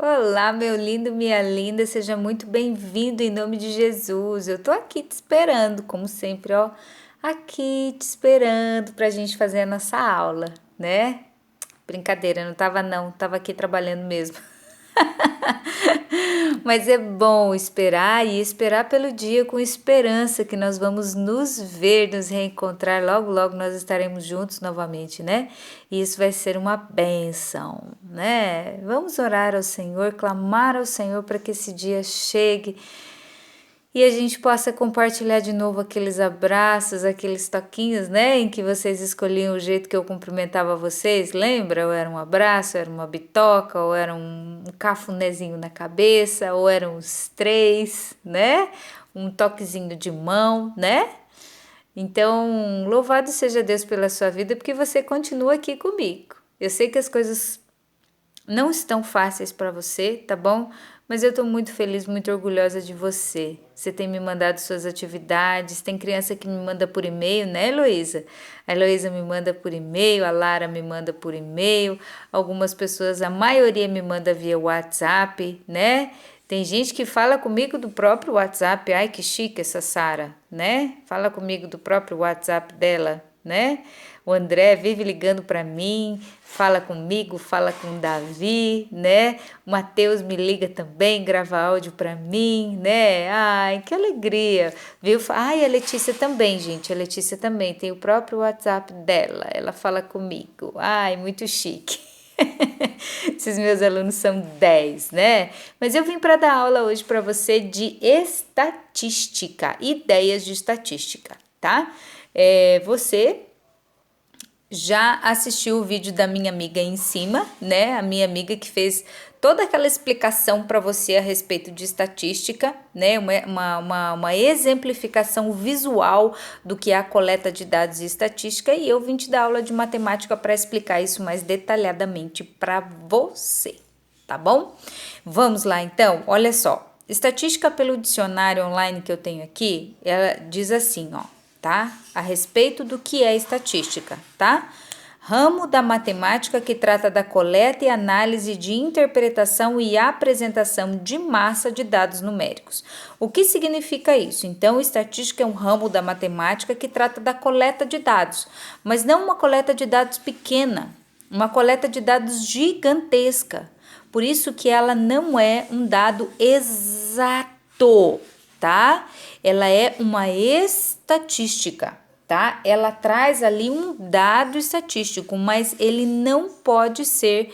Olá, meu lindo, minha linda, seja muito bem-vindo em nome de Jesus. Eu tô aqui te esperando, como sempre, ó, aqui te esperando pra gente fazer a nossa aula, né? Brincadeira, não tava não, tava aqui trabalhando mesmo. Mas é bom esperar e esperar pelo dia com esperança que nós vamos nos ver, nos reencontrar. Logo, logo nós estaremos juntos novamente, né? E isso vai ser uma bênção, né? Vamos orar ao Senhor, clamar ao Senhor para que esse dia chegue e a gente possa compartilhar de novo aqueles abraços, aqueles toquinhos, né? Em que vocês escolhiam o jeito que eu cumprimentava vocês, lembra? Ou era um abraço, era uma bitoca, ou era um cafunézinho na cabeça, ou eram os três, né? Um toquezinho de mão, né? Então, louvado seja Deus pela sua vida, porque você continua aqui comigo. Eu sei que as coisas não estão fáceis para você, tá bom? Mas eu tô muito feliz, muito orgulhosa de você. Você tem me mandado suas atividades, tem criança que me manda por e-mail, né, Heloísa? A Heloísa me manda por e-mail, a Lara me manda por e-mail, algumas pessoas, a maioria me manda via WhatsApp, né? Tem gente que fala comigo do próprio WhatsApp. Ai, que chique essa Sara, né? Fala comigo do próprio WhatsApp dela, né? O André vive ligando para mim, fala comigo, fala com o Davi, né? O Matheus me liga também, grava áudio para mim, né? Ai, que alegria, viu? Ai, a Letícia também, gente, a Letícia também tem o próprio WhatsApp dela, ela fala comigo. Ai, muito chique. Esses meus alunos são 10, né? Mas eu vim para dar aula hoje para você de estatística, ideias de estatística, tá? Você já assistiu o vídeo da minha amiga aí em cima, né? A minha amiga que fez toda aquela explicação para você a respeito de estatística, né? Uma exemplificação visual do que é a coleta de dados e estatística, e eu vim te dar aula de matemática para explicar isso mais detalhadamente para você, tá bom? Vamos lá então, olha só. Estatística pelo dicionário online que eu tenho aqui, ela diz assim, ó, tá? A respeito do que é estatística, tá? Ramo da matemática que trata da coleta e análise de interpretação e apresentação de massa de dados numéricos. O que significa isso? Então, estatística é um ramo da matemática que trata da coleta de dados, mas não uma coleta de dados pequena, uma coleta de dados gigantesca. Por isso que ela não é um dado exato, tá? Ela é uma estatística, tá? Ela traz ali um dado estatístico, mas ele não pode ser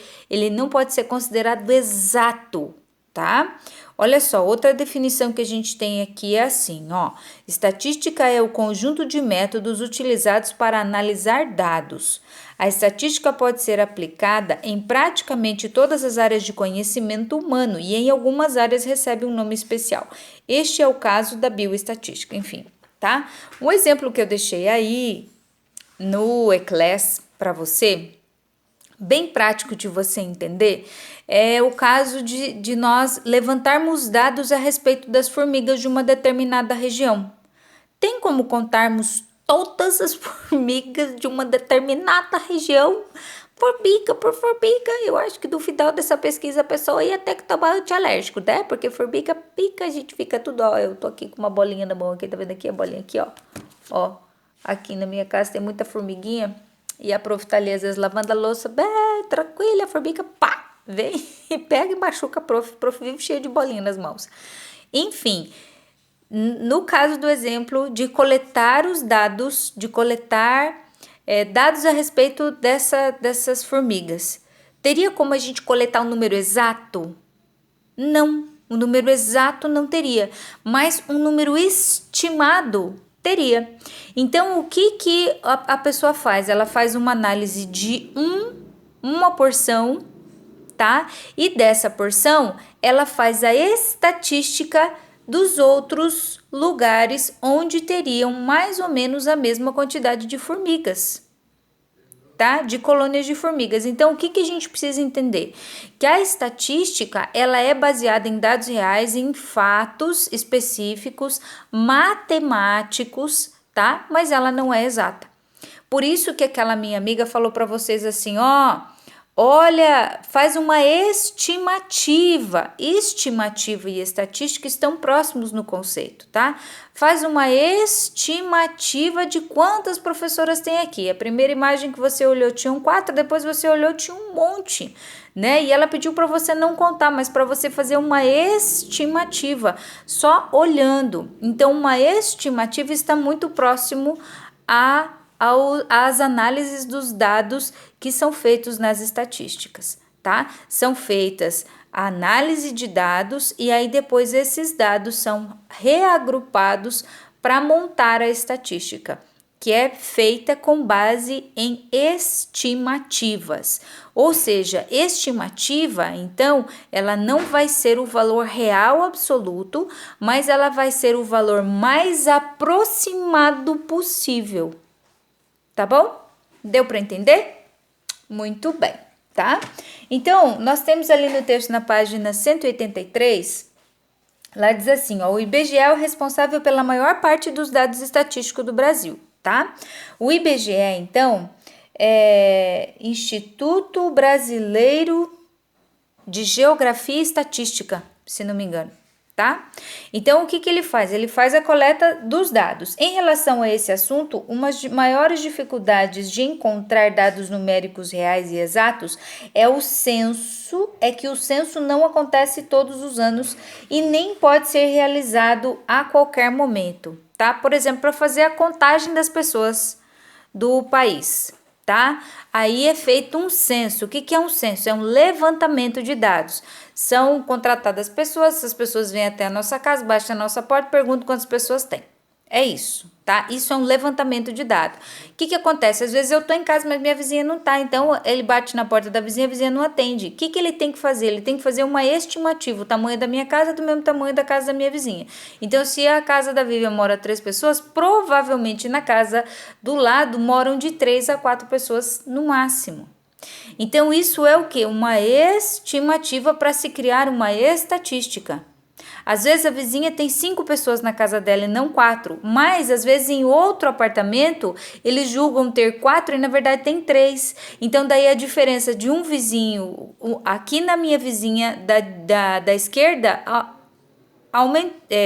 considerado exato, tá? Olha só, outra definição que a gente tem aqui é assim, ó. Estatística é o conjunto de métodos utilizados para analisar dados. A estatística pode ser aplicada em praticamente todas as áreas de conhecimento humano e em algumas áreas recebe um nome especial. Este é o caso da bioestatística, enfim, tá? Um exemplo que eu deixei aí no Eclass para você, bem prático de você entender, é o caso de nós levantarmos dados a respeito das formigas de uma determinada região. Tem como contarmos todas as formigas de uma determinada região? Formiga por formiga, eu acho que no final dessa pesquisa a pessoa ia ter que tomar antialérgico, né? Porque formiga pica, a gente fica tudo, ó. Eu tô aqui com uma bolinha na mão aqui, tá vendo aqui a bolinha aqui, ó. Ó, aqui na minha casa tem muita formiguinha e a prof tá ali às vezes lavando a louça, bem tranquila, a formiga, pá, vem e pega e machuca a prof. A prof vive cheia de bolinha nas mãos. Enfim, no caso do exemplo de coletar os dados, de coletar dados a respeito dessas formigas, teria como a gente coletar um número exato? Não, um número exato não teria, mas um número estimado teria. Então, o que a pessoa faz? Ela faz uma análise de uma porção, tá? E dessa porção, ela faz a estatística dos outros lugares onde teriam mais ou menos a mesma quantidade de formigas, tá? De colônias de formigas. Então, o que a gente precisa entender? Que a estatística, ela é baseada em dados reais, em fatos específicos, matemáticos, tá? Mas ela não é exata. Por isso que aquela minha amiga falou para vocês assim, ó, Olha, faz uma estimativa. Estimativa e estatística estão próximos no conceito, tá? Faz uma estimativa de quantas professoras tem aqui. A primeira imagem que você olhou tinham 4, depois você olhou tinha um monte, né? E ela pediu para você não contar, mas para você fazer uma estimativa, só olhando. Então, uma estimativa está muito próximo às análises dos dados que são feitos nas estatísticas, tá? São feitas a análise de dados e aí depois esses dados são reagrupados para montar a estatística, que é feita com base em estimativas. Ou seja, estimativa, então, ela não vai ser o valor real absoluto, mas ela vai ser o valor mais aproximado possível. Tá bom? Deu para entender? Muito bem, tá? Então, nós temos ali no texto na página 183, lá diz assim, ó, o IBGE é o responsável pela maior parte dos dados estatísticos do Brasil, tá? O IBGE, então, é Instituto Brasileiro de Geografia e Estatística, se não me engano, tá? Então, o que ele faz? Ele faz a coleta dos dados. Em relação a esse assunto, uma das maiores dificuldades de encontrar dados numéricos reais e exatos é que o censo não acontece todos os anos e nem pode ser realizado a qualquer momento, tá? Por exemplo, para fazer a contagem das pessoas do país, tá? Aí é feito um censo. O que é um censo? É um levantamento de dados. São contratadas pessoas, essas pessoas vêm até a nossa casa, batem a nossa porta e perguntam quantas pessoas tem. É isso, tá? Isso é um levantamento de dados. O que acontece? Às vezes eu tô em casa, mas minha vizinha não tá, então ele bate na porta da vizinha, a vizinha não atende. O que ele tem que fazer? Ele tem que fazer uma estimativa, o tamanho da minha casa é do mesmo tamanho da casa da minha vizinha. Então, se a casa da Vivian mora 3 pessoas, provavelmente na casa do lado moram de 3 a 4 pessoas no máximo. Então, isso é o que? Uma estimativa para se criar uma estatística. Às vezes a vizinha tem 5 pessoas na casa dela e não 4, mas às vezes em outro apartamento eles julgam ter 4 e na verdade tem 3. Então daí a diferença de um vizinho, aqui na minha vizinha da esquerda,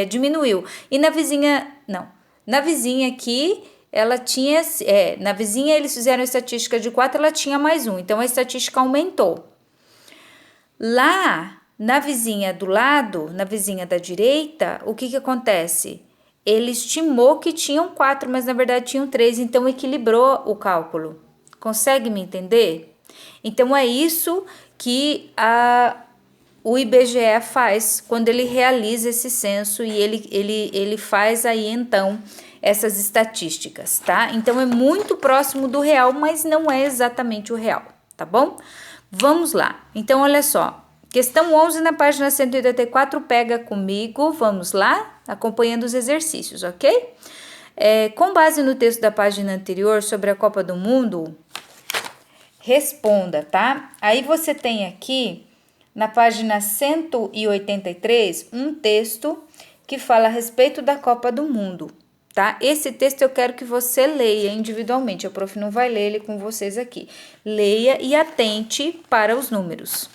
diminuiu. E na vizinha, não, na vizinha aqui ela tinha, na vizinha eles fizeram a estatística de 4, ela tinha mais 1, então a estatística aumentou. Lá na vizinha do lado, na vizinha da direita, o que acontece? Ele estimou que tinham 4, mas na verdade tinham 3, então equilibrou o cálculo. Consegue me entender? Então é isso que o IBGE faz quando ele realiza esse censo e ele faz aí então essas estatísticas, tá? Então é muito próximo do real, mas não é exatamente o real, tá bom? Vamos lá. Então olha só. Questão 11 na página 184, pega comigo, vamos lá, acompanhando os exercícios, ok? Com base no texto da página anterior sobre a Copa do Mundo, responda, tá? Aí você tem aqui, na página 183, um texto que fala a respeito da Copa do Mundo, tá? Esse texto eu quero que você leia individualmente, a prof não vai ler ele com vocês aqui. Leia e atente para os números.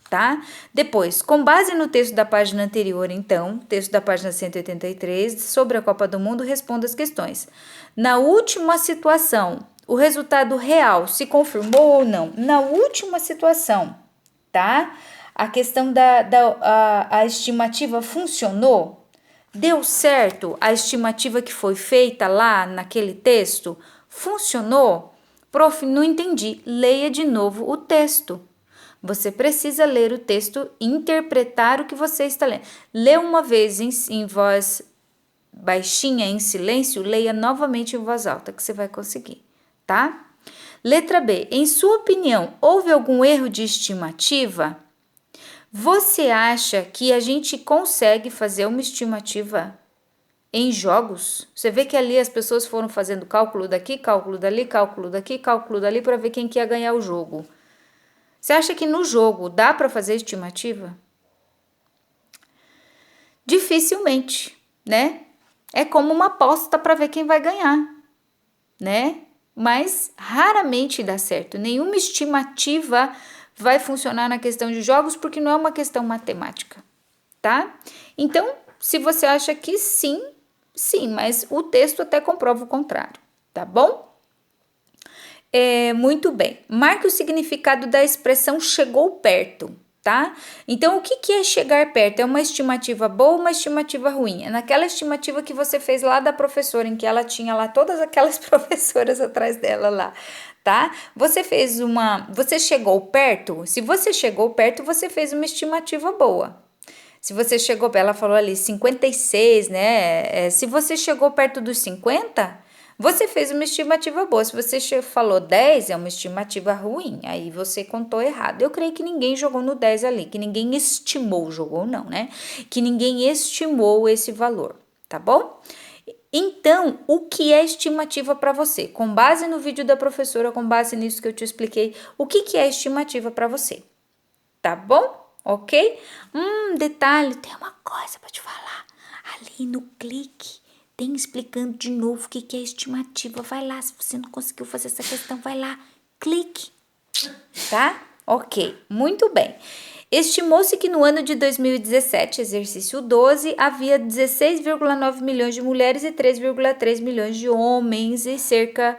Tá? Depois, com base no texto da página anterior, então, texto da página 183, sobre a Copa do Mundo, responda as questões. Na última situação, o resultado real se confirmou ou não? Na última situação, tá? A questão a estimativa funcionou? Deu certo a estimativa que foi feita lá naquele texto? Funcionou? Prof, não entendi. Leia de novo o texto. Você precisa ler o texto e interpretar o que você está lendo. Lê uma vez em voz baixinha, em silêncio, leia novamente em voz alta, que você vai conseguir, tá? Letra B. Em sua opinião, houve algum erro de estimativa? Você acha que a gente consegue fazer uma estimativa em jogos? Você vê que ali as pessoas foram fazendo cálculo daqui, cálculo dali, cálculo daqui, cálculo dali, para ver quem que ia ganhar o jogo. Você acha que no jogo dá para fazer estimativa? Dificilmente, né? É como uma aposta para ver quem vai ganhar, né? Mas raramente dá certo. Nenhuma estimativa vai funcionar na questão de jogos, porque não é uma questão matemática, tá? Então, se você acha que sim, sim, mas o texto até comprova o contrário, tá bom? Muito bem. Marque o significado da expressão chegou perto, tá? Então, o que é chegar perto? É uma estimativa boa ou uma estimativa ruim? É naquela estimativa que você fez lá da professora, em que ela tinha lá todas aquelas professoras atrás dela lá, tá? Você chegou perto? Se você chegou perto, você fez uma estimativa boa. Se você chegou, ela falou ali 56, né? Se você chegou perto dos 50, você fez uma estimativa boa. Se você falou 10, é uma estimativa ruim. Aí você contou errado. Eu creio que ninguém jogou no 10 ali, que ninguém estimou, jogou não, né? Que ninguém estimou esse valor, tá bom? Então, o que é estimativa para você? Com base no vídeo da professora, com base nisso que eu te expliquei, o que é estimativa para você? Tá bom? Ok? Detalhe, tem uma coisa para te falar. Ali no clique, tem explicando de novo o que é estimativa. Vai lá, se você não conseguiu fazer essa questão, vai lá, clique. Tá? Ok, muito bem. Estimou-se que no ano de 2017, exercício 12, havia 16,9 milhões de mulheres e 3,3 milhões de homens e cerca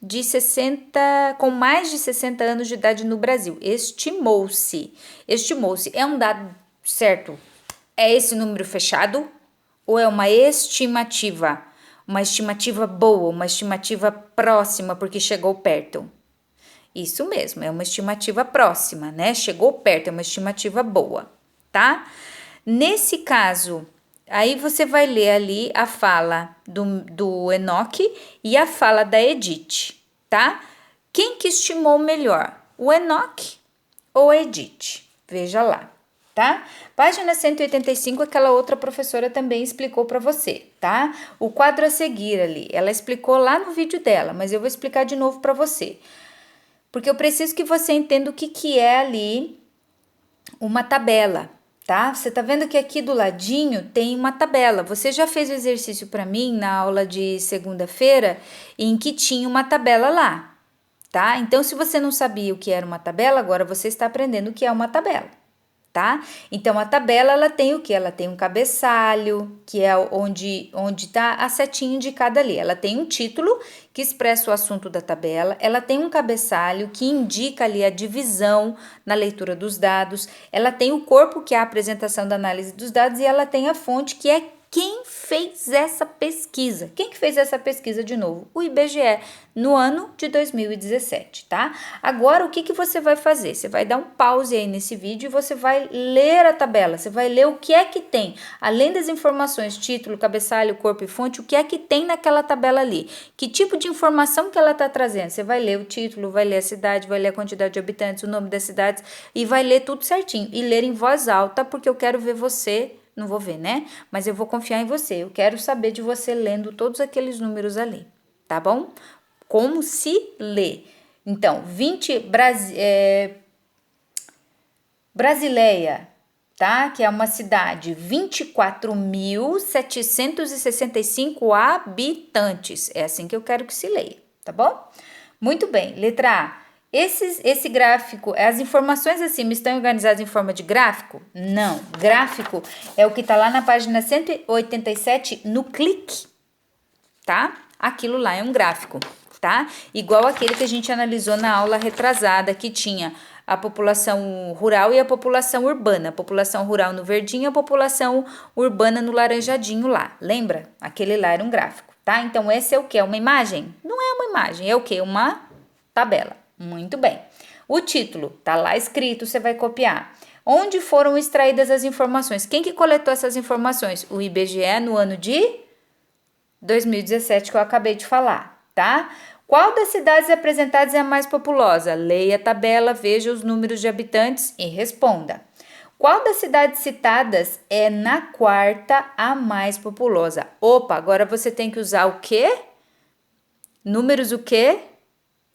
de 60, com mais de 60 anos de idade no Brasil. Estimou-se. É um dado certo? É esse número fechado? Ou é uma estimativa? Uma estimativa boa, uma estimativa próxima, porque chegou perto? Isso mesmo, é uma estimativa próxima, né? Chegou perto, é uma estimativa boa, tá? Nesse caso, aí você vai ler ali a fala do Enoque e a fala da Edith, tá? Quem que estimou melhor, o Enoque ou a Edith? Veja lá, tá? Página 185, aquela outra professora também explicou para você, tá? O quadro a seguir ali, ela explicou lá no vídeo dela, mas eu vou explicar de novo para você. Porque eu preciso que você entenda o que é ali uma tabela, tá? Você tá vendo que aqui do ladinho tem uma tabela. Você já fez o exercício para mim na aula de segunda-feira em que tinha uma tabela lá, tá? Então, se você não sabia o que era uma tabela, agora você está aprendendo o que é uma tabela, tá? Então, a tabela, ela tem o quê? Ela tem um cabeçalho, que é onde tá a setinha indicada ali. Ela tem um título que expressa o assunto da tabela, ela tem um cabeçalho que indica ali a divisão na leitura dos dados, ela tem o corpo, que é a apresentação da análise dos dados, e ela tem a fonte, que é quem fez essa pesquisa. Quem que fez essa pesquisa de novo? O IBGE, no ano de 2017, tá? Agora, o que você vai fazer? Você vai dar um pause aí nesse vídeo e você vai ler a tabela, você vai ler o que é que tem, além das informações, título, cabeçalho, corpo e fonte, o que é que tem naquela tabela ali, que tipo de informação que ela tá trazendo. Você vai ler o título, vai ler a cidade, vai ler a quantidade de habitantes, o nome das cidades e vai ler tudo certinho e ler em voz alta, porque eu quero ver você. Não vou ver, né? Mas eu vou confiar em você. Eu quero saber de você lendo todos aqueles números ali, tá bom? Como se lê. Então, Brasileia, tá? Que é uma cidade, 24.765 habitantes. É assim que eu quero que se leia, tá bom? Muito bem. Letra A. Esse gráfico, as informações acima estão organizadas em forma de gráfico? Não. Gráfico é o que está lá na página 187 no clique, tá? Aquilo lá é um gráfico, tá? Igual aquele que a gente analisou na aula retrasada, que tinha a população rural e a população urbana. A população rural no verdinho, a população urbana no laranjadinho lá. Lembra? Aquele lá era um gráfico, tá? Então, esse é o que? É uma imagem? Não é uma imagem, é o que? Uma tabela. Muito bem. O título tá lá escrito, você vai copiar. Onde foram extraídas as informações? Quem que coletou essas informações? O IBGE no ano de 2017 que eu acabei de falar, tá? Qual das cidades apresentadas é a mais populosa? Leia a tabela, veja os números de habitantes e responda. Qual das cidades citadas é na quarta a mais populosa? Opa, agora você tem que usar o quê? Números o quê?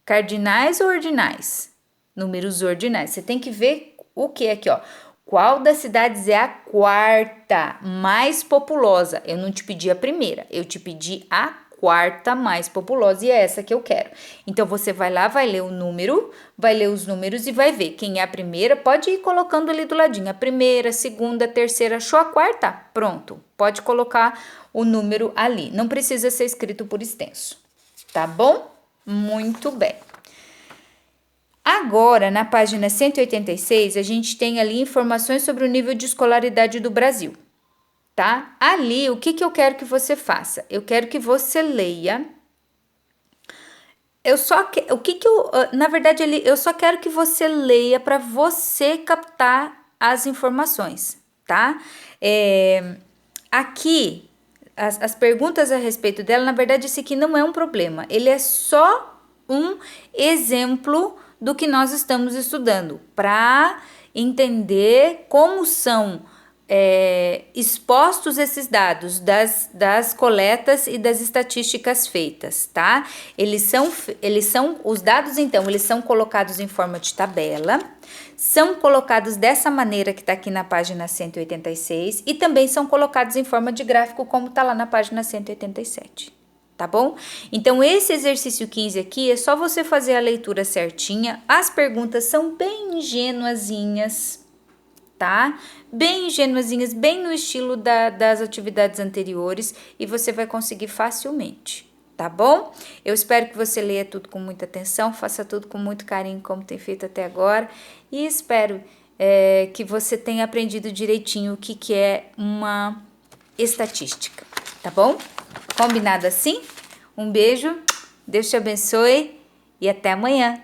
Cardinais ou ordinais? Números ordinais. Você tem que ver o que aqui, ó. Qual das cidades é a quarta mais populosa? Eu não te pedi a primeira, eu te pedi a quarta mais populosa, e é essa que eu quero. Então, você vai lá, vai ler o número, vai ler os números e vai ver quem é a primeira. Pode ir colocando ali do ladinho, a primeira, a segunda, a terceira, achou a quarta? Pronto, pode colocar o número ali. Não precisa ser escrito por extenso, tá bom? Muito bem. Agora, na página 186, a gente tem ali informações sobre o nível de escolaridade do Brasil, tá? Ali, o que eu quero que você faça? Eu quero que você leia. Na verdade, eu só quero que você leia para você captar as informações, tá? Aqui, as perguntas a respeito dela, na verdade, esse aqui não é um problema. Ele é só um exemplo do que nós estamos estudando, para entender como são expostos esses dados das coletas e das estatísticas feitas, tá? Os dados, então, eles são colocados em forma de tabela, são colocados dessa maneira que está aqui na página 186 e também são colocados em forma de gráfico, como está lá na página 187. Tá bom? Então, esse exercício 15 aqui é só você fazer a leitura certinha. As perguntas são bem ingenuazinhas, tá? Bem ingenuazinhas, bem no estilo das atividades anteriores, e você vai conseguir facilmente, tá bom? Eu espero que você leia tudo com muita atenção, faça tudo com muito carinho, como tem feito até agora, e espero que você tenha aprendido direitinho o que é uma estatística, tá bom? Combinado assim? Um beijo, Deus te abençoe e até amanhã!